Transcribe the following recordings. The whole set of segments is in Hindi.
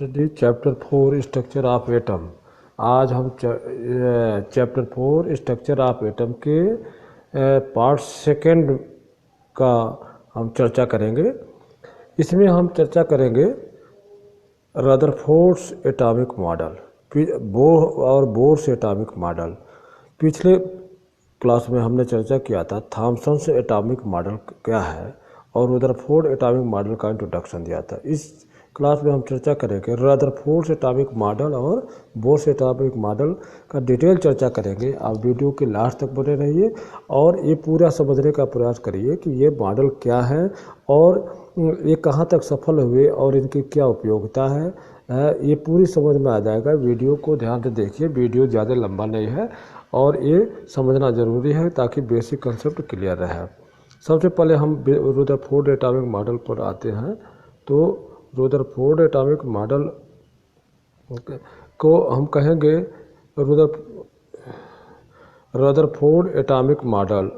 Study chapter 4 structure of atom. आज हम चैप्टर 4 स्ट्रक्चर ऑफ एटम के पार्ट सेकंड का हम चर्चा करेंगे। इसमें हम चर्चा करेंगे रदरफोर्ड्स एटॉमिक मॉडल और बोर्स एटॉमिक मॉडल। पिछले क्लास में हमने चर्चा किया था थॉमसन्स एटॉमिक मॉडल क्या है और रदरफोर्ड एटॉमिक मॉडल का इंट्रोडक्शन दिया था। इस क्लास में हम चर्चा करेंगे रदरफोर्ड एटॉमिक मॉडल और बोर्स एटॉमिक मॉडल का डिटेल चर्चा करेंगे। आप वीडियो के लास्ट तक बने रहिए और ये पूरा समझने का प्रयास करिए कि ये मॉडल क्या है और ये कहाँ तक सफल हुए और इनकी क्या उपयोगिता है। ये पूरी समझ में आ जाएगा। वीडियो को ध्यान से देखिए, वीडियो ज़्यादा लंबा नहीं है और ये समझना ज़रूरी है ताकि बेसिक कंसेप्ट क्लियर रहे। सबसे पहले हम रदरफोर्ड एटॉमिक मॉडल पर आते हैं। तो रदरफोर्ड एटॉमिक मॉडल को हम कहेंगे रदरफोर्ड एटॉमिक मॉडल।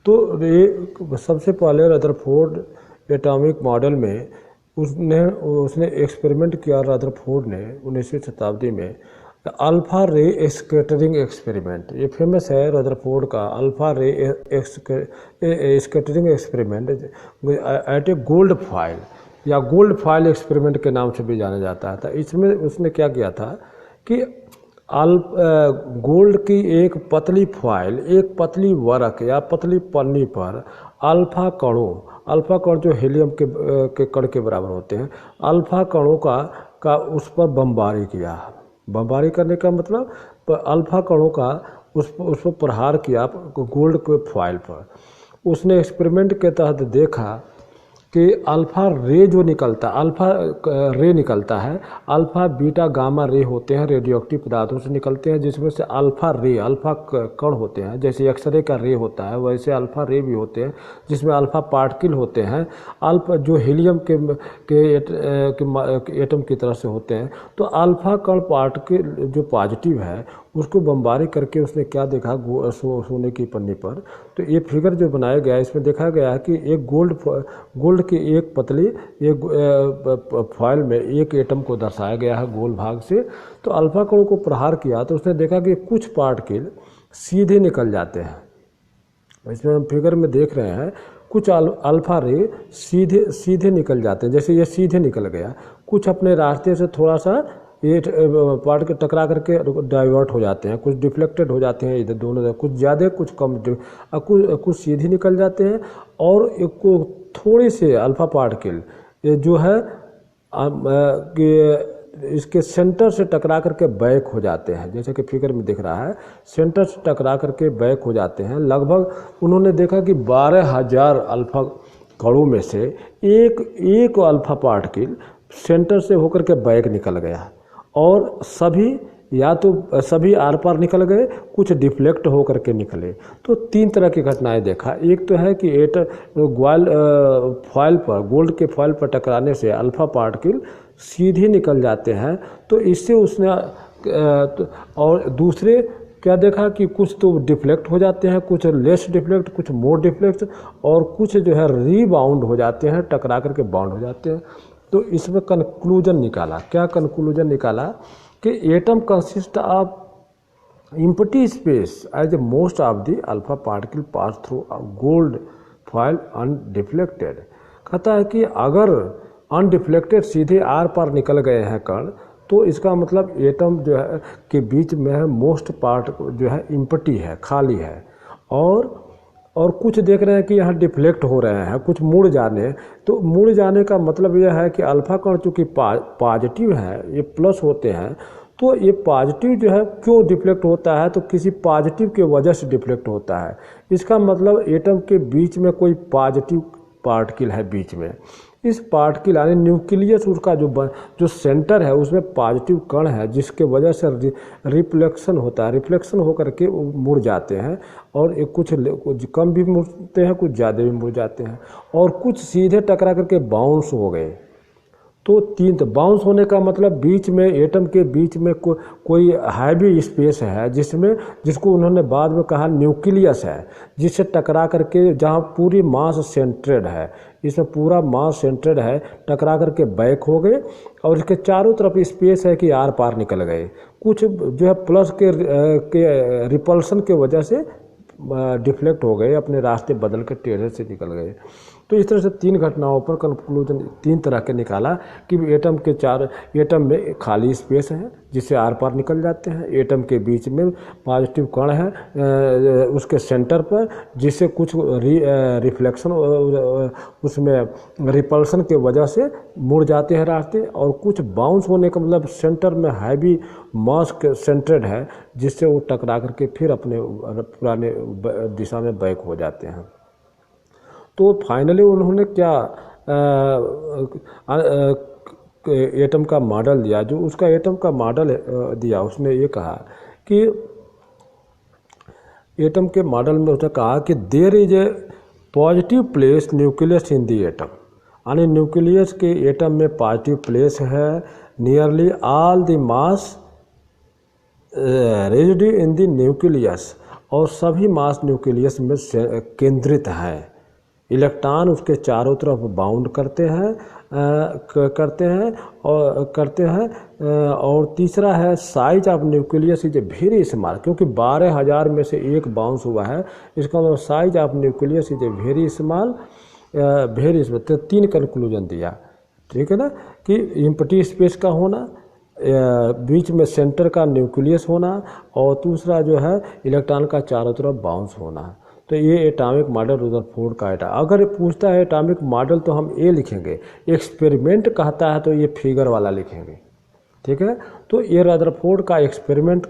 तो ये सबसे पहले रदरफोर्ड एटॉमिक मॉडल में उसने एक्सपेरिमेंट किया। रदरफोर्ड ने 19वीं शताब्दी में अल्फा रे स्कैटरिंग एक्सपेरिमेंट, ये फेमस है रदरफोर्ड का alpha ray scattering experiment at a gold foil या गोल्ड फॉइल एक्सपेरिमेंट के नाम से भी जाना जाता था। इसमें उसने क्या किया था कि गोल्ड की एक पतली फॉइल, एक पतली वरक या पतली पन्नी पर अल्फा कण जो हीलियम के कण के बराबर होते हैं, अल्फा कणों का उस पर बमबारी किया। बमबारी करने का मतलब अल्फा कणों का उस पर प्रहार किया गोल्ड के फॉइल पर। उसने एक्सपेरिमेंट के तहत देखा कि अल्फा रे जो निकलता है, अल्फा बीटा गामा रे होते हैं, रेडियोएक्टिव पदार्थों से निकलते हैं, जिसमें से अल्फा कण होते हैं। जैसे एक्सरे का रे होता है वैसे अल्फा रे भी होते हैं, जिसमें अल्फा पार्टिकल होते हैं, अल्फा जो हीलियम के एटम की तरह से होते हैं। तो अल्फा कण पार्टिकल जो पॉजिटिव है उसको बमबारी करके उसने क्या देखा सोने की पन्नी पर। तो ये फिगर जो बनाया गया है इसमें देखा गया है कि एक गोल्ड की एक पतली एक फॉइल में एक एटम को दर्शाया गया है गोल भाग से। तो अल्फा कणों को प्रहार किया तो उसने देखा कि कुछ पार्टिकल सीधे निकल जाते हैं। इसमें हम फिगर में देख रहे हैं कुछ अल्फा रे सीधे निकल जाते हैं, जैसे ये सीधे निकल गया। कुछ अपने रास्ते से थोड़ा सा ये पार्ट के टकरा करके डाइवर्ट हो जाते हैं, कुछ डिफ्लेक्टेड हो जाते हैं इधर दोनों, कुछ ज़्यादा कुछ कम, कुछ सीधे निकल जाते हैं और एक थोड़े से अल्फा पार्टिकल ये जो है कि इसके सेंटर से टकरा करके बैक हो जाते हैं, जैसे कि फिगर में दिख रहा है सेंटर से टकरा करके बैक हो जाते हैं। लगभग उन्होंने देखा कि 12,000 अल्फा कणों में से एक अल्फा पार्टिकल सेंटर से होकर के बैक निकल गया और सभी आर पार निकल गए, कुछ डिफ्लेक्ट होकर के निकले। तो 3 तरह की घटनाएं देखा। एक तो है कि गोल्ड के फॉइल पर टकराने से अल्फा पार्टिकल सीधे निकल जाते हैं, तो इससे उसने और दूसरे क्या देखा कि कुछ तो डिफ्लेक्ट हो जाते हैं, कुछ लेस डिफ्लेक्ट, कुछ मोर डिफ्लेक्ट और कुछ जो है रीबाउंड हो जाते हैं, टकरा करके बाउंड हो जाते हैं। तो इसमें कंक्लूजन निकाला। क्या कंक्लूजन निकाला कि atom consist of empty space as most of the alpha particle pass through gold foil undeflected. कहता है कि अगर अनडिफ्लेक्टेड सीधे आर पार निकल गए हैं कण, तो इसका मतलब एटम जो है के बीच में है मोस्ट पार्ट जो है एम्प्टी है, खाली है। और कुछ देख रहे हैं कि यहाँ डिफ्लेक्ट हो रहे हैं, कुछ मुड़ जाने। तो मुड़ जाने का मतलब यह है कि अल्फा कण चूँकि पॉजिटिव है, ये प्लस होते हैं, तो ये पॉजिटिव जो है क्यों डिफ्लेक्ट होता है, तो किसी पॉजिटिव के वजह से डिफ्लेक्ट होता है। इसका मतलब एटम के बीच में कोई पॉजिटिव पार्टिकल है बीच में। इस पार्टिकल यानी न्यूक्लियस उसका जो सेंटर है उसमें पॉजिटिव कण है, जिसके वजह से रिफ्लेक्शन होता है। रिफ्लेक्शन होकर के वो मुड़ जाते हैं और एक कुछ कम भी मुड़ते हैं, कुछ ज़्यादा भी मुड़ जाते हैं और कुछ सीधे टकरा करके बाउंस हो गए। तो तीन, तो बाउंस होने का मतलब बीच में, एटम के बीच में कोई हैवी स्पेस है जिसको उन्होंने बाद में कहा न्यूक्लियस है, जिससे टकरा करके, जहाँ पूरी मास सेंट्रेड है, इसमें पूरा मास सेंट्रेड है, टकरा करके बैक हो गए और इसके चारों तरफ स्पेस है कि आर पार निकल गए। कुछ जो है प्लस के रिपल्सन के वजह से डिफ्लेक्ट हो गए, अपने रास्ते बदल के टेढ़े से निकल गए। तो इस तरह से तीन घटनाओं पर कंक्लूजन तीन तरह के निकाला कि एटम में खाली स्पेस है जिससे आर पार निकल जाते हैं, एटम के बीच में पॉजिटिव कण है उसके सेंटर पर, जिससे कुछ रिफ्लेक्शन उसमें रिपल्सन के वजह से मुड़ जाते हैं रास्ते, और कुछ बाउंस होने का मतलब सेंटर में हैवी मास सेंटर्ड है जिससे वो टकरा करके फिर अपने पुराने दिशा में बैक हो जाते हैं। तो फाइनली उन्होंने क्या एटम का मॉडल दिया, जो उसका एटम का मॉडल दिया, उसने ये कहा कि एटम के मॉडल में उसने कहा कि there is a positive place nucleus in the atom, यानी न्यूक्लियस के एटम में पॉजिटिव प्लेस है, nearly all the mass residue in the nucleus, और सभी मास न्यूक्लियस में केंद्रित है, इलेक्ट्रॉन उसके चारों तरफ बाउंड करते हैं और तीसरा है size of nucleus is very small, क्योंकि 12,000 में से एक बाउंस हुआ है, इसका मतलब size of nucleus is very small, तो तीन कंक्लूजन दिया, ठीक है ना, कि एम्प्टी स्पेस का होना, बीच में सेंटर का न्यूक्लियस होना, और दूसरा जो है इलेक्ट्रॉन का चारों तरफ बाउंस होना। तो ये एटॉमिक मॉडल रदरफोर्ड का है। अगर पूछता है एटॉमिक मॉडल तो हम ए लिखेंगे, एक्सपेरिमेंट कहता है तो ये फिगर वाला लिखेंगे, ठीक है। तो ये रदरफोर्ड का एक्सपेरिमेंट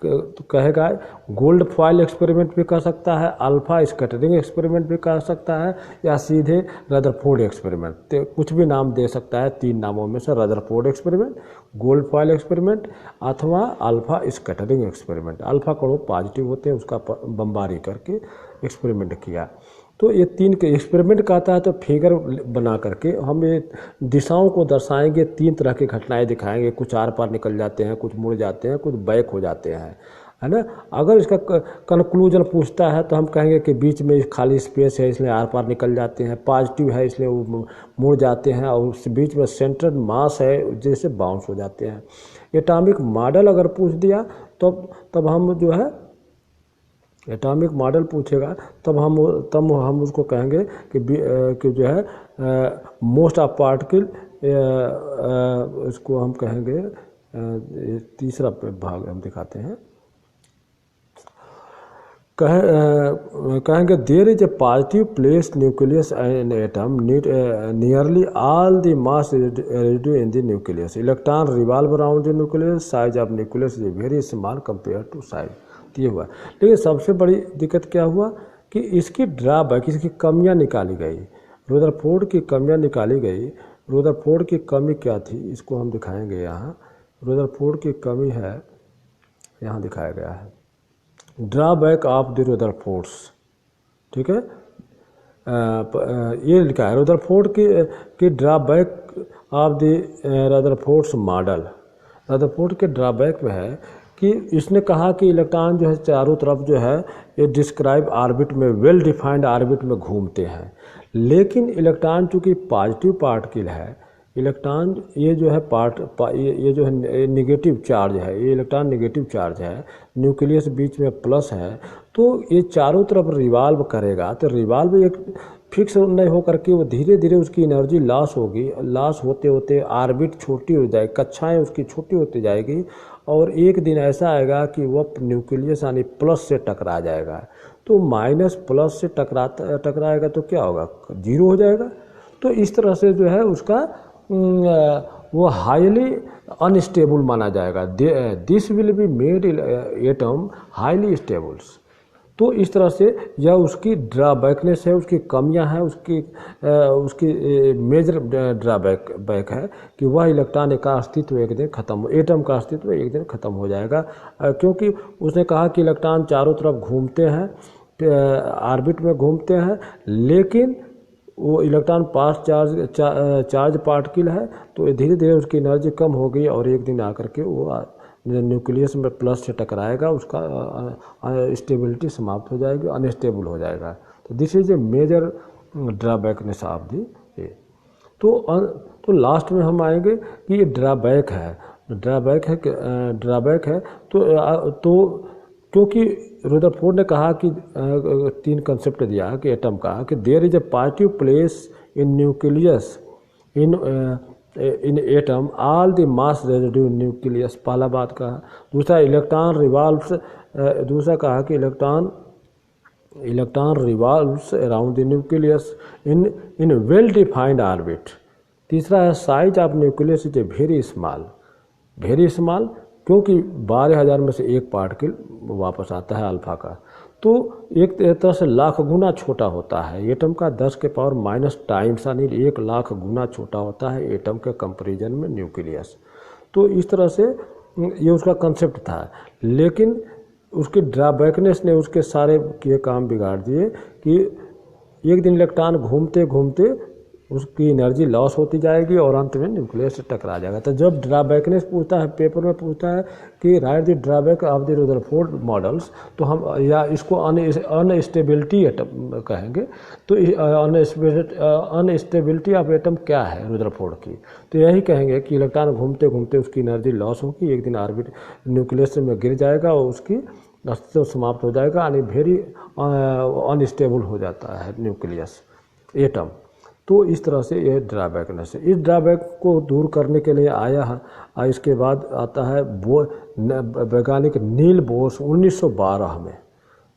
तो कहेगा, गोल्ड फॉइल एक्सपेरिमेंट भी कर सकता है, अल्फा स्कैटरिंग एक्सपेरिमेंट भी कर सकता है, या सीधे रदरफोर्ड एक्सपेरिमेंट, तो कुछ भी नाम दे सकता है तीन नामों में से, Rutherford experiment, gold foil experiment अथवा अल्फा स्कैटरिंग एक्सपेरिमेंट। अल्फा कणों पॉजिटिव होते हैं, उसका बमबारी करके एक्सपेरिमेंट किया। तो ये तीन के एक्सपेरिमेंट कहता है तो फिगर बना करके हम ये दिशाओं को दर्शाएंगे, तीन तरह की घटनाएं दिखाएंगे, कुछ आर पार निकल जाते हैं, कुछ मुड़ जाते हैं, कुछ बैक हो जाते हैं, है ना। अगर इसका कंक्लूजन पूछता है तो हम कहेंगे कि बीच में खाली स्पेस है इसलिए आर पार निकल जाते हैं, पॉजिटिव है इसलिए वो मुड़ जाते हैं, और उस बीच में सेंट्रल मास है जैसे बाउंस हो जाते हैं। एटॉमिक मॉडल अगर पूछ दिया तब हम जो है एटॉमिक मॉडल पूछेगा तब हम उसको कहेंगे कि जो है मोस्ट ऑफ पार्टिकल, इसको हम कहेंगे तीसरा भाग हम दिखाते हैं, कहेंगे there is a positive place nucleus in atom nearly all the mass residue in the nucleus, electron revolve around the nucleus, size of nucleus is very small compare to size, ये हुआ। लेकिन सबसे बड़ी दिक्कत क्या हुआ कि इसकी ड्रॉबैक, इसकी कमियां निकाली गई, रदरफोर्ड की कमियां निकाली गई। रदरफोर्ड की कमी क्या थी, इसको हम दिखाएंगे यहाँ। रदरफोर्ड की कमी है, यहाँ दिखाया गया है, ड्रॉबैक ऑफ द रदरफोर्ड्स, ठीक है। ये लिखा है रदरफोर्ड की drawback of the Rutherford's model. Rutherford के ड्रॉबैक में है कि इसने कहा कि इलेक्ट्रॉन जो है चारों तरफ जो है ये डिस्क्राइब ऑर्बिट में, वेल डिफाइंड ऑर्बिट में घूमते हैं, लेकिन इलेक्ट्रॉन चूँकि पॉजिटिव पार्टिकल है, इलेक्ट्रॉन ये जो है ये जो है नेगेटिव चार्ज है, ये इलेक्ट्रॉन नेगेटिव चार्ज है, न्यूक्लियस बीच में प्लस है, तो ये चारों तरफ रिवॉल्व करेगा, तो रिवॉल्व एक फिक्स नहीं हो करके वो धीरे धीरे उसकी एनर्जी लॉस होगी, लॉस होते होते ऑर्बिट छोटी हो जाएगी, कक्षाएं उसकी छोटी होती जाएगी, और एक दिन ऐसा आएगा कि वह न्यूक्लियस यानी प्लस से टकरा जाएगा। तो माइनस प्लस से टकराएगा तो क्या होगा, जीरो हो जाएगा। तो इस तरह से जो है उसका वो हाईली अनस्टेबल माना जाएगा, this will be made atom highly stables. तो इस तरह से यह उसकी ड्रॉबैकनेस है, उसकी कमियां हैं, उसकी मेजर ड्रॉबैक है कि वह इलेक्ट्रॉन का अस्तित्व एक दिन खत्म, एटम का अस्तित्व एक दिन खत्म हो जाएगा, क्योंकि उसने कहा कि इलेक्ट्रॉन चारों तरफ घूमते हैं, ऑर्बिट में घूमते हैं, लेकिन वो इलेक्ट्रॉन पास चार्ज पार्टिकल है, तो धीरे धीरे उसकी एनर्जी कम हो गई और एक दिन आकर के वो न्यूक्लियस में प्लस से टकराएगा, उसका स्टेबिलिटी समाप्त हो जाएगी, अनस्टेबल हो जाएगा। तो this is a major drawbackness of the ये। तो लास्ट में हम आएंगे कि ये ड्रॉबैक है। तो क्योंकि रदरफोर्ड ने कहा कि 3 कंसेप्ट दिया कि एटम का, कि there is a positive place in nucleus in atom all the mass residue in nucleus, पहला बात कहा। दूसरा इलेक्ट्रॉन रिवॉल्व्स, दूसरा कहा कि electron revolves around the nucleus in well defined orbit. तीसरा है size of nucleus is a very small, क्योंकि 12,000 में से एक पार्टिकल वापस आता है अल्फा का, तो एक तरह से लाख गुना छोटा होता है। एटम का 10 के पावर माइनस टाइम्स यानी 1 लाख गुना छोटा होता है एटम के कंपैरिजन में न्यूक्लियस। तो इस तरह से ये उसका कंसेप्ट था, लेकिन उसके ड्रॉबैकनेस ने उसके सारे ये काम बिगाड़ दिए कि एक दिन इलेक्ट्रॉन घूमते घूमते उसकी एनर्जी लॉस होती जाएगी और अंत में न्यूक्लियस से टकरा जाएगा। तो जब ड्रॉबैकनेस पूछता है, पेपर में पूछता है कि right the drawback of the Rutherford models, तो हम या इसको अनस्टेबिलिटी एटम कहेंगे। तो अनस्टेबिलिटी ऑफ एटम क्या है रदरफोर्ड की, तो यही कहेंगे कि इलेक्ट्रॉन घूमते घूमते उसकी एनर्जी लॉस होगी, एक दिन ऑर्बिट न्यूक्लियस में गिर जाएगा और उसकी अस्तित्व समाप्त हो जाएगा, यानी वेरी अनस्टेबल हो जाता है न्यूक्लियस एटम। तो इस तरह से ये ड्रॉबैकनेस है। इस ड्रॉबैक को दूर करने के लिए आया है। इसके बाद आता है वैज्ञानिक नील बोर्स 1912 में,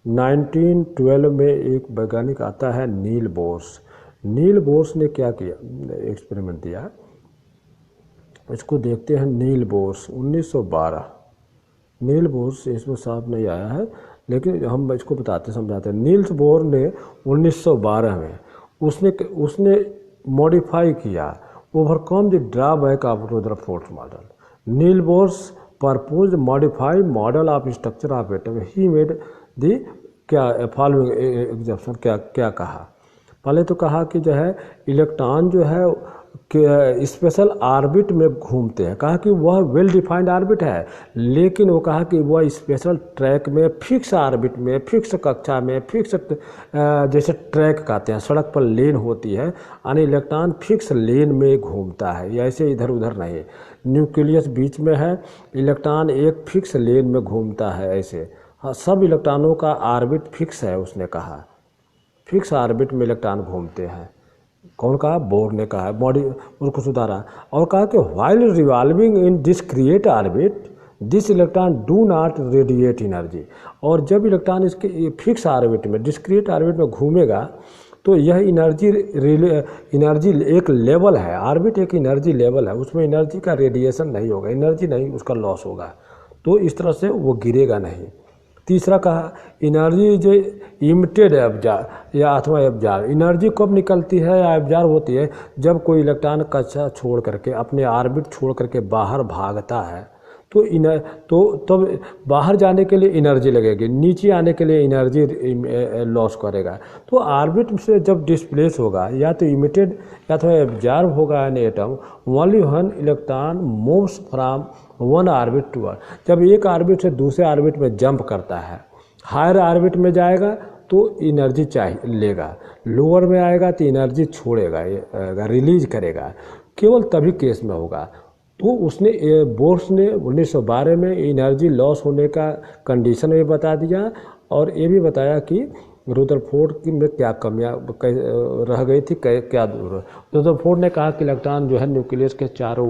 1912 में एक वैज्ञानिक आता है नील बोर्स ने क्या किया, एक्सपेरिमेंट दिया। इसको देखते हैं। नील बोर्स 1912, नील बोर्स इसमें साफ नहीं आया है, लेकिन हम इसको समझाते हैं। नील्स बोर ने 1912 में उसने मॉडिफाई किया, overcome the drawback of Rutherford model. Niels Bohr's propose modify model of structure of atom. He made the क्या फॉलोइंग एग्जाम्पल, क्या कहा। पहले तो कहा कि जो है इलेक्ट्रॉन जो है स्पेशल ऑर्बिट में घूमते हैं। कहा कि वह वेल डिफाइंड ऑर्बिट है, लेकिन वो कहा कि वह स्पेशल ट्रैक में, फिक्स ऑर्बिट में, फिक्स कक्षा में, फिक्स जैसे ट्रैक कहते हैं, सड़क पर लेन होती है, यानी इलेक्ट्रॉन फिक्स लेन में घूमता है, ऐसे इधर उधर नहीं। न्यूक्लियस बीच में है, इलेक्ट्रॉन एक फिक्स लेन में घूमता है ऐसे। हाँ, सब इलेक्ट्रॉनों का ऑर्बिट फिक्स है, उसने कहा फिक्स ऑर्बिट में इलेक्ट्रॉन घूमते हैं। कौन कहा? बोर ने कहा, बॉडी उसको सुधारा और कहा कि while revolving in discrete orbit this electron do not radiate energy. और जब इलेक्ट्रॉन इसके फिक्स ऑर्बिट में, डिस्क्रिएट ऑर्बिट में घूमेगा, तो यह एनर्जी एक लेवल है, ऑर्बिट एक एनर्जी लेवल है, उसमें एनर्जी का रेडिएशन नहीं होगा, एनर्जी नहीं उसका लॉस होगा, तो इस तरह से वो गिरेगा नहीं। तीसरा कहा एनर्जी जो इमिटेड एब्जॉर्ब या अथवा एब्जॉर्ब, एनर्जी कब निकलती है या एब्जॉर्ब होती है, जब कोई इलेक्ट्रॉन कक्षा छोड़ करके, अपने ऑर्बिट छोड़ करके बाहर भागता है, तो तब बाहर जाने के लिए एनर्जी लगेगी, नीचे आने के लिए एनर्जी लॉस करेगा। तो ऑर्बिट से जब डिस्प्लेस होगा, या तो इमिटेड या तो एब्जॉर्ब होगा an atom, only one electron moves from one orbit to other. जब एक ऑर्बिट से दूसरे ऑर्बिट में जंप करता है, हायर ऑर्बिट में जाएगा तो एनर्जी लेगा, लोअर में आएगा तो एनर्जी छोड़ेगा, रिलीज करेगा, केवल तभी केस में होगा। तो उसने बोर्स ने 1912 में एनर्जी लॉस होने का कंडीशन भी बता दिया, और ये भी बताया कि रदरफोर्ड में क्या कमियां रह गई थी, क्या दूर। रदरफोर्ड ने कहा कि इलेक्ट्रॉन जो है न्यूक्लियस के चारों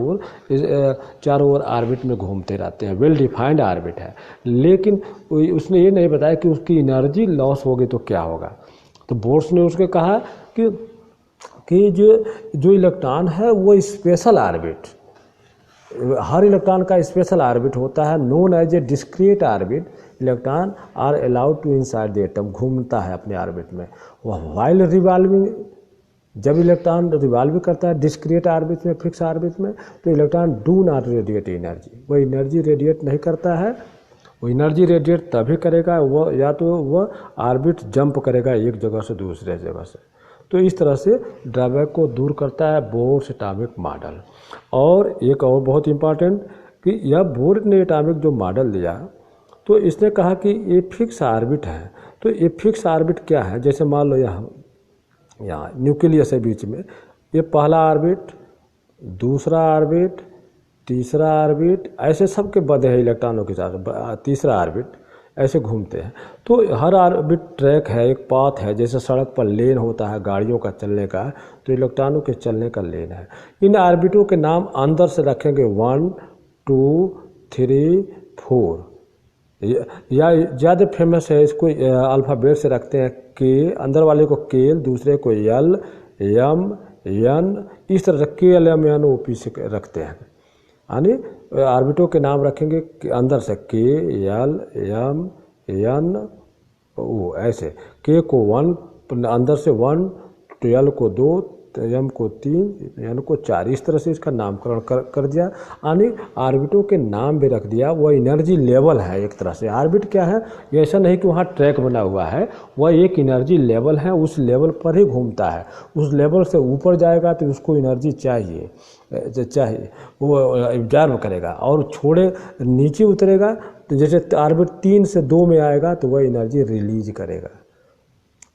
ओर ऑर्बिट में घूमते रहते हैं, वेल डिफाइंड ऑर्बिट है, लेकिन उसने ये नहीं बताया कि उसकी एनर्जी लॉस होगी तो क्या होगा। तो बोर्स ने उसके कहा कि जो इलेक्ट्रॉन है वो स्पेशल ऑर्बिट, हर इलेक्ट्रॉन का स्पेशल ऑर्बिट होता है, known as a discrete orbit. Electron are allowed to inside the atom, घूमता है अपने ऑर्बिट में। वह व्हाइल रिवॉल्विंग, जब इलेक्ट्रॉन रिवॉल्व करता है डिस्क्रीट ऑर्बिट में, फिक्स ऑर्बिट में, तो electron do not radiate energy, वह एनर्जी रेडिएट नहीं करता है। वो एनर्जी रेडिएट तभी करेगा वो या तो वह ऑर्बिट जंप करेगा एक जगह से दूसरे जगह से। तो इस तरह से ड्रॉबैक को दूर करता है बोर्स एटॉमिक मॉडल। और एक और बहुत इम्पॉर्टेंट कि यह बोर ने एटॉमिक जो मॉडल दिया तो इसने कहा कि ये फिक्स ऑर्बिट है। तो ये फिक्स ऑर्बिट क्या है, जैसे मान लो यहाँ न्यूक्लियस है बीच में, ये पहला ऑर्बिट, दूसरा ऑर्बिट, तीसरा ऑर्बिट, ऐसे सबके बंधे हैं इलेक्ट्रॉनों के साथ, तीसरा ऑर्बिट ऐसे घूमते हैं। तो हर ऑर्बिट ट्रैक है, एक पाथ है, जैसे सड़क पर लेन होता है गाड़ियों का चलने का, तो इलेक्ट्रॉनों के चलने का लेन है। इन ऑर्बिटों के नाम अंदर से रखेंगे 1 2 3 4, या ज़्यादा फेमस है इसको अल्फ़ाबेट से रखते हैं के, अंदर वाले को केल, दूसरे को यल, यम, यन, इस तरह के L M N O P से रखते हैं। यानी ऑर्बिटों के नाम रखेंगे अंदर से के, यल, यम, यन, ओ, ऐसे के को 1 अंदर से 1, तो यल को 2, यम को 3, यन को 4, इस तरह से इसका नामकरण कर दिया। यानी ऑर्बिटों के नाम भी रख दिया। वह एनर्जी लेवल है एक तरह से। ऑर्बिट क्या है, ये ऐसा नहीं कि वहाँ ट्रैक बना हुआ है, वह एक एनर्जी लेवल है, उस लेवल पर ही घूमता है। उस लेवल से ऊपर जाएगा तो उसको एनर्जी चाहिए, वो एब्जॉर्ब करेगा, और छोड़े नीचे उतरेगा तो जैसे ऑर्बिट 3 से 2 में आएगा तो वह एनर्जी रिलीज करेगा।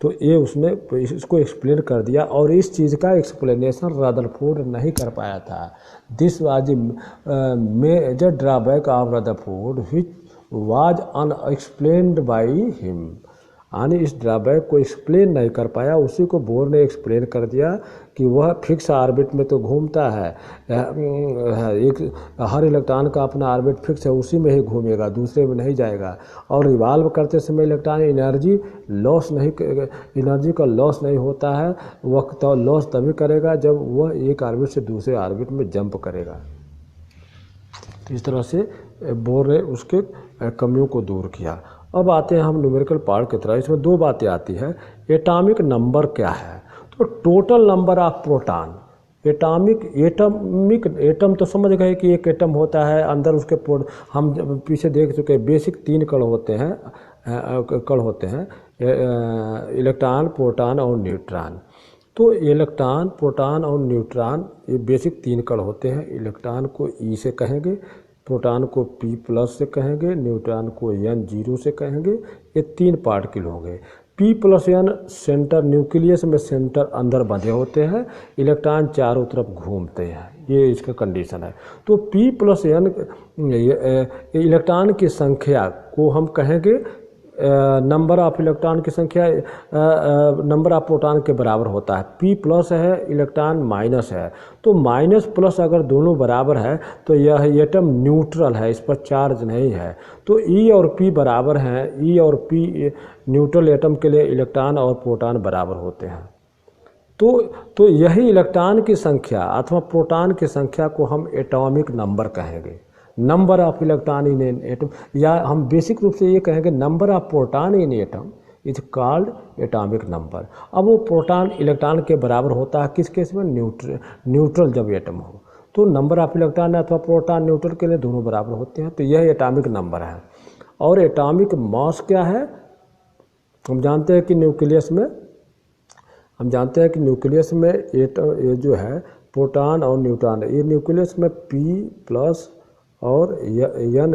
तो ये उसने इसको एक्सप्लेन कर दिया, और इस चीज़ का एक्सप्लेनेशन रदरफोर्ड नहीं कर पाया था। This was major drawback of Rutherford which was unexplained by him. यानी इस ड्रॉबैक को एक्सप्लेन नहीं कर पाया, उसी को बोर ने एक्सप्लेन कर दिया कि वह फिक्स ऑर्बिट में तो घूमता है, एक हर इलेक्ट्रॉन का अपना ऑर्बिट फिक्स है, उसी में ही घूमेगा, दूसरे में नहीं जाएगा। और रिवॉल्व करते समय इलेक्ट्रॉन एनर्जी का लॉस नहीं होता है, वह तो लॉस तभी करेगा जब वह एक ऑर्बिट से दूसरे ऑर्बिट में जंप करेगा। इस तरह से बोर ने उसके कमियों को दूर किया। अब आते हैं हम न्यूमेरिकल पार्ट की तरह। इसमें 2 बातें आती है। एटॉमिक नंबर क्या है, तो total number of proton. Atom तो समझ गए कि एक एटम होता है, अंदर उसके हम पीछे देख चुके हैं बेसिक 3 कण होते हैं, इलेक्ट्रॉन, प्रोटॉन और न्यूट्रॉन। तो इलेक्ट्रॉन, प्रोटॉन और न्यूट्रॉन ये बेसिक 3 कण होते हैं। इलेक्ट्रॉन को ई से कहेंगे, प्रोटॉन को P+ से कहेंगे, न्यूट्रॉन को N0 से कहेंगे। ये 3 पार्टिकल होंगे। P+N सेंटर, न्यूक्लियस में सेंटर अंदर बंधे होते हैं, इलेक्ट्रॉन चारों तरफ घूमते हैं, ये इसका कंडीशन है। तो P+N इलेक्ट्रॉन की संख्या को हम कहेंगे नंबर ऑफ इलेक्ट्रॉन की संख्या नंबर ऑफ प्रोटॉन के बराबर होता है। P+ है, इलेक्ट्रॉन माइनस है, तो माइनस प्लस अगर दोनों बराबर है तो यह एटम न्यूट्रल है, इस पर चार्ज नहीं है। तो E और P बराबर हैं, E और P न्यूट्रल एटम के लिए इलेक्ट्रॉन और प्रोटॉन बराबर होते हैं। तो यही इलेक्ट्रॉन की संख्या अथवा प्रोटॉन की संख्या को हम एटॉमिक नंबर कहेंगे, number of electron in an atom, या हम बेसिक रूप से ये कहेंगे number of proton in atom is called atomic number. अब वो प्रोटॉन इलेक्ट्रॉन के बराबर होता है किस केस में, न्यूट्रल जब एटम हो, तो नंबर ऑफ इलेक्ट्रॉन अथवा प्रोटॉन न्यूट्रल के लिए दोनों बराबर होते हैं। तो यह एटॉमिक नंबर है। और एटॉमिक मास क्या है, हम जानते हैं कि न्यूक्लियस में ये जो है प्रोटॉन और न्यूट्रॉन, ये न्यूक्लियस में P+ और N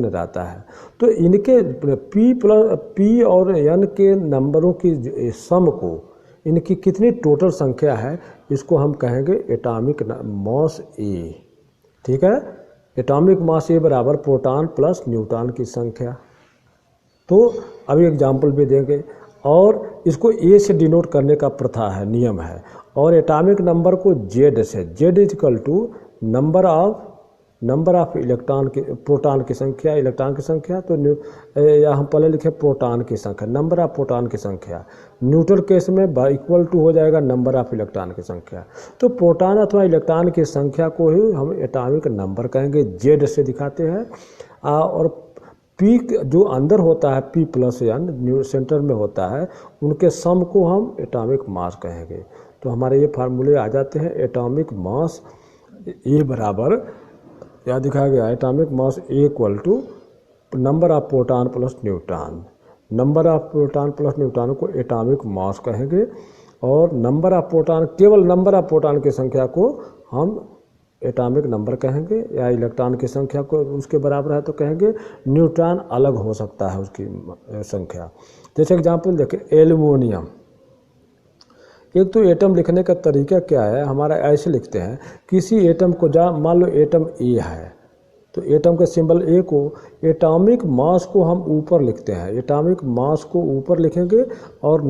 रहता है। तो इनके P और N के नंबरों की सम को, इनकी कितनी टोटल संख्या है, इसको हम कहेंगे एटॉमिक मास A। ठीक है, एटॉमिक मास A बराबर प्रोटॉन प्लस न्यूट्रॉन की संख्या। तो अभी एग्जाम्पल भी देंगे, और इसको A से डिनोट करने का प्रथा है, नियम है। और एटॉमिक नंबर को Z से, Z equal to number of electron की, प्रोटॉन की संख्या, इलेक्ट्रॉन की संख्या, तो या हम पहले लिखे प्रोटॉन की संख्या, नंबर ऑफ प्रोटॉन की संख्या। न्यूट्रल केस में इक्वल टू हो जाएगा नंबर ऑफ इलेक्ट्रॉन की संख्या। तो प्रोटॉन अथवा इलेक्ट्रॉन की संख्या को ही हम एटॉमिक नंबर कहेंगे, Z से दिखाते हैं। और P जो अंदर होता है, P+N सेंटर में होता है, उनके सम को हम एटॉमिक मास कहेंगे। तो हमारे ये फार्मूले आ जाते हैं। एटॉमिक मास A बराबर, यहाँ दिखाया गया, atomic mass A equal to number of proton plus neutron. Number of proton plus neutron को एटॉमिक मास कहेंगे। और नंबर ऑफ प्रोटॉन, केवल नंबर ऑफ प्रोटॉन की संख्या को हम एटॉमिक नंबर कहेंगे, या इलेक्ट्रॉन की संख्या को उसके बराबर है तो कहेंगे न्यूट्रॉन अलग हो सकता है उसकी संख्या। जैसे एग्जांपल देखें, एल्युमिनियम। एक तो एटम लिखने का तरीका क्या है हमारा, ऐसे लिखते हैं किसी एटम को, मान लो एटम ए है तो एटम का सिंबल ए को, एटॉमिक मास को हम ऊपर लिखते हैं, एटॉमिक मास को ऊपर लिखेंगे और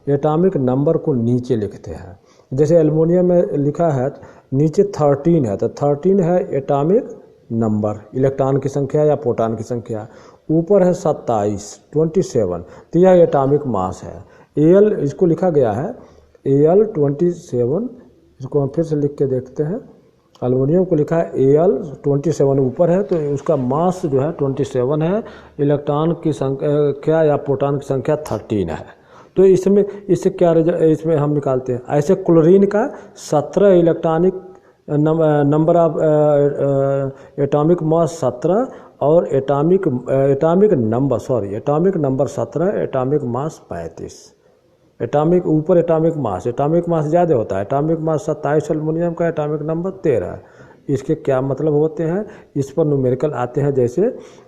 एटॉमिक नंबर को नीचे लिखते हैं। जैसे एल्युमिनियम में लिखा है नीचे 13 है तो 13 है एटॉमिक नंबर, इलेक्ट्रॉन की संख्या या प्रोटॉन की संख्या, ऊपर है 27 तो यह एटॉमिक मास है। Al इसको लिखा गया है Al 27, इसको हम फिर से लिख के देखते हैं। एल्युमिनियम को लिखा है Al 27 ऊपर है तो उसका मास जो है 27 है, इलेक्ट्रॉन की संख्या या प्रोटॉन की संख्या 13 है। तो इससे क्या इसमें हम निकालते हैं, ऐसे क्लोरीन का 17 electronic number of atomic mass 17 और atomic number 17, atomic mass 35। Atomic ऊपर एटॉमिक मास ज़्यादा होता है, एटॉमिक मास 27 एल्युमिनियम का, एटॉमिक नंबर 13। इसके क्या मतलब होते हैं, इस पर न्यूमेरिकल आते हैं। जैसे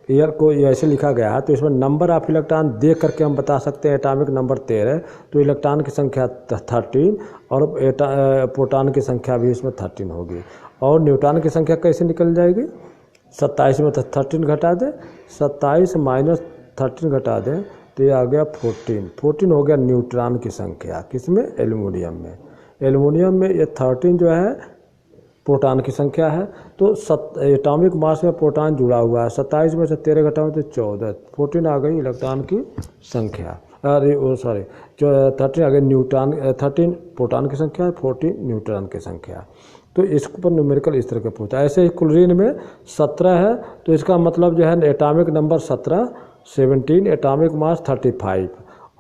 एयर को ऐसे लिखा गया है तो इसमें नंबर ऑफ इलेक्ट्रॉन देख करके हम बता सकते हैं एटॉमिक नंबर 13 तो इलेक्ट्रॉन की संख्या 13 और प्रोटॉन की संख्या भी इसमें 13 होगी। और न्यूट्रॉन की संख्या कैसे निकल जाएगी, 27 में 13 घटा दें, 27 माइनस 13 घटा दें तो ये आ गया 14 हो गया न्यूट्रॉन की संख्या। किसमें, एल्युमिनियम में। एल्युमिनियम में ये 13 जो है प्रोटॉन की संख्या है। तो एटॉमिक मास में प्रोटॉन जुड़ा हुआ है, 27 में से 13 घटाओ तो 14, 14 आ गई इलेक्ट्रॉन की संख्या, अरे वो सॉरी 13 आ गई न्यूट्रॉन, 13 प्रोटॉन की संख्या, 14 न्यूट्रॉन की संख्या। तो इसके ऊपर न्यूमेरिकल इस तरह का पूछा। ऐसे ही क्लोरीन में 17 है तो इसका मतलब जो है एटॉमिक नंबर 17, एटॉमिक मास 35।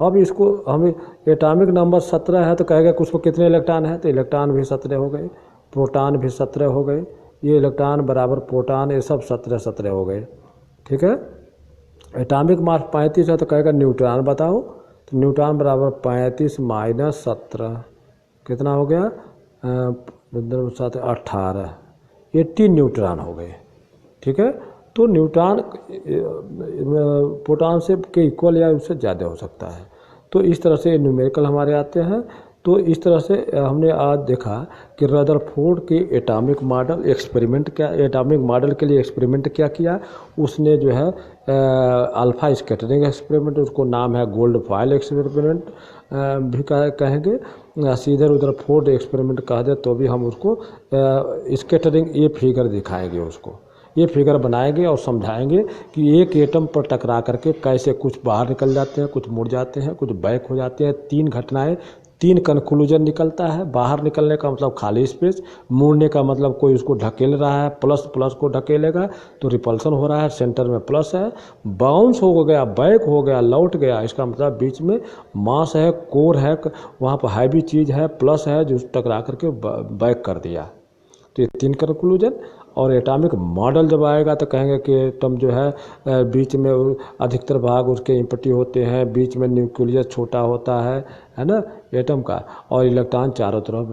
अब इसको हम एटॉमिक नंबर 17 है तो कहेगा कि उसको कितने इलेक्ट्रॉन है, तो इलेक्ट्रॉन भी 17 हो गए, प्रोटॉन भी 17 हो गए, ये इलेक्ट्रॉन बराबर प्रोटॉन, ये सब 17 हो गए। ठीक है। एटॉमिक मास 35 है तो कहेगा न्यूट्रॉन बताओ, तो न्यूट्रॉन बराबर 35 माइनस 17 कितना हो गया, 18, 80 न्यूट्रॉन हो गए। ठीक है। तो न्यूट्रॉन प्रोटॉन से के इक्वल या उससे ज़्यादा हो सकता है। तो इस तरह से न्यूमेरिकल हमारे आते हैं। तो इस तरह से हमने आज देखा कि रदरफोर्ड के एटॉमिक मॉडल एक्सपेरिमेंट क्या, एटॉमिक मॉडल के लिए एक्सपेरिमेंट क्या किया, उसने जो है अल्फा स्कैटरिंग एक्सपेरिमेंट, उसको नाम है गोल्ड फॉयल एक्सपेरिमेंट भी कहेंगे, सीधे रदरफोर्ड एक्सपेरिमेंट कह दे तो भी हम उसको स्कैटरिंग ये फिगर दिखाएंगे, उसको ये फिगर बनाएंगे और समझाएंगे कि एक एटम पर टकरा करके कैसे कुछ बाहर निकल जाते हैं, कुछ मुड़ जाते हैं, कुछ बैक हो जाते हैं। 3 घटनाएं, 3 कंक्लूजन निकलता है। बाहर निकलने का मतलब खाली स्पेस, मुड़ने का मतलब कोई उसको ढकेल रहा है, प्लस को ढकेलेगा तो रिपल्सन हो रहा है, सेंटर में प्लस है, बाउंस हो गया, बैक हो गया, लौट गया, इसका मतलब बीच में मास है, कोर है, वहाँ पर हैवी चीज़ है, प्लस है जो टकरा करके बैक कर दिया। तो ये 3 कंक्लूजन। और एटॉमिक मॉडल जब आएगा तो कहेंगे कि एटम जो है बीच में अधिकतर भाग उसके इम्पटी होते हैं, बीच में न्यूक्लियस छोटा होता है ना एटम का, और इलेक्ट्रॉन चारों तरफ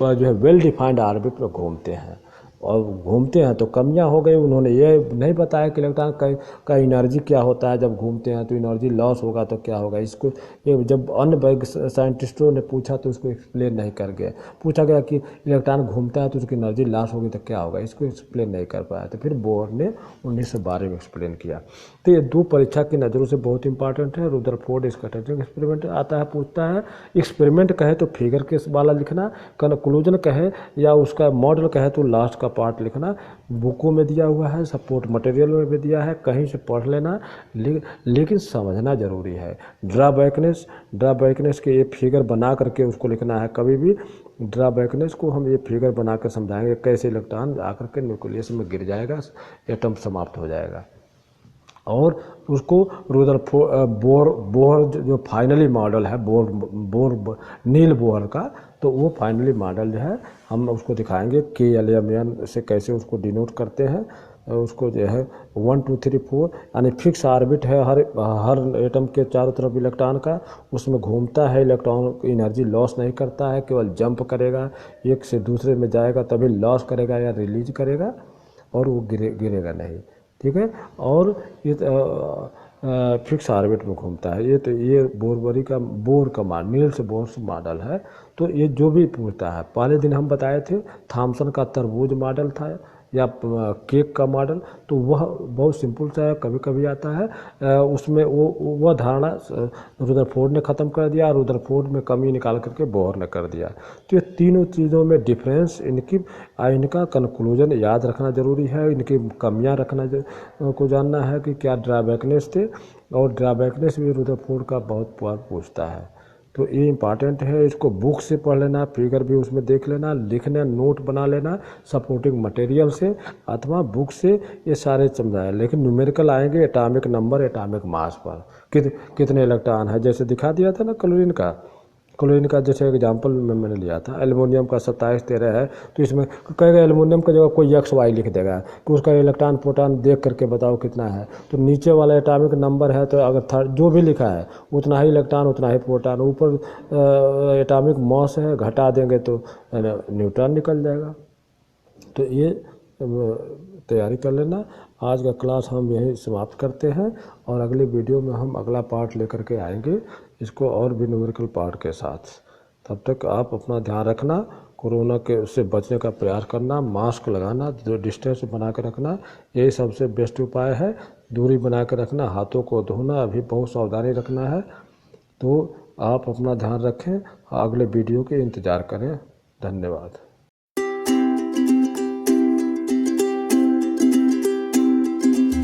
पर जो है वेल डिफाइंड ऑर्बिट पर घूमते हैं। और घूमते हैं तो कमियां हो गई, उन्होंने ये नहीं बताया कि इलेक्ट्रॉन का एनर्जी क्या होता है, जब घूमते हैं तो एनर्जी लॉस होगा तो क्या होगा। इसको ये जब अन्य साइंटिस्टों ने पूछा तो उसको एक्सप्लेन नहीं कर गए। पूछा गया कि इलेक्ट्रॉन घूमता है तो उसकी एनर्जी लॉस होगी तो क्या होगा, इसको एक्सप्लेन नहीं कर पाया। तो फिर बोर ने 1912 में एक्सप्लेन किया। तो ये 2 परीक्षा की नज़रों से बहुत इंपॉर्टेंट है। रदरफोर्ड स्कैटरिंग एक्सपेरिमेंट आता है, पूछता है एक्सपेरिमेंट कहे तो फिगर के वाला लिखना, कंक्लूजन कहे या उसका मॉडल कहे तो लास्ट का पार्ट लिखना। बुकों में दिया हुआ है, सपोर्ट मटेरियल में भी दिया है, कहीं से पढ़ लेना, लेकिन समझना जरूरी है। ड्रॉबैकनेस के ये फिगर बना करके उसको लिखना है। कभी भी ड्रॉबैकनेस को हम ये फिगर बना कर समझाएंगे कैसे इलेक्ट्रॉन आकर के न्यूक्लियस में गिर जाएगा, एटम समाप्त हो जाएगा। और उसको बोहर जो फाइनली मॉडल है नील बोहर का, तो वो फाइनली मॉडल जो है हम उसको दिखाएंगे KLMN से कैसे उसको डिनोट करते हैं। उसको जो है 1 2 3 4 यानी फिक्स ऑर्बिट है हर एटम के चारों तरफ इलेक्ट्रॉन का, उसमें घूमता है, इलेक्ट्रॉन एनर्जी लॉस नहीं करता है, केवल जंप करेगा, एक से दूसरे में जाएगा तभी लॉस करेगा या रिलीज करेगा, और वो गिरेगा नहीं, ठीक है। और ये फिक्स ऑर्बिट में घूमता है। ये बोर का मॉडल, नील्स बोर मॉडल है। तो ये जो भी पूछता है, पहले दिन हम बताए थे थॉमसन का तरबूज मॉडल था या केक का मॉडल, तो वह बहुत सिंपल सा है, कभी कभी आता है। उसमें वह धारणा रुदरफोर्ड ने ख़त्म कर दिया और रुदरफोर्ड में कमी निकाल करके बोर ने कर दिया। तो ये तीनों चीज़ों में डिफरेंस, इनका कंक्लूजन याद रखना ज़रूरी है, इनकी कमियां को जानना है कि क्या ड्राबैकनेस थे, और ड्राबैकनेस भी रुदरफोर्ड का बहुत बार पूछता है। तो ये इम्पॉर्टेंट है, इसको बुक से पढ़ लेना, फिगर भी उसमें देख लेना, लिखना, नोट बना लेना सपोर्टिंग मटेरियल से अथवा बुक से, ये सारे समझाए। लेकिन न्यूमेरिकल आएंगे एटॉमिक नंबर, एटॉमिक मास पर, कितने इलेक्ट्रॉन है, जैसे दिखा दिया था ना क्लोरीन का जैसे एग्जाम्पल में मैंने लिया था। एल्युमिनियम का 27 13 है, तो इसमें कहेगा एल्युमिनियम का जगह कोई XY लिख देगा कि उसका इलेक्ट्रॉन प्रोटॉन देख करके बताओ कितना है, तो नीचे वाला एटॉमिक नंबर है, तो अगर जो भी लिखा है उतना ही इलेक्ट्रॉन उतना ही प्रोटॉन, ऊपर एटॉमिक मास है, घटा देंगे तो न्यूट्रॉन निकल जाएगा। तो ये तैयारी कर लेना। आज का क्लास हम यहीं समाप्त करते हैं, और अगले वीडियो में हम अगला पार्ट लेकर के आएंगे, इसको और भी न्यूमेरिकल पार्ट के साथ। तब तक आप अपना ध्यान रखना, कोरोना के से बचने का प्रयास करना, मास्क लगाना, डिस्टेंस बना के रखना, यही सबसे बेस्ट उपाय है। दूरी बना के रखना, हाथों को धोना, अभी बहुत सावधानी रखना है। तो आप अपना ध्यान रखें, अगले वीडियो के इंतज़ार करें। धन्यवाद।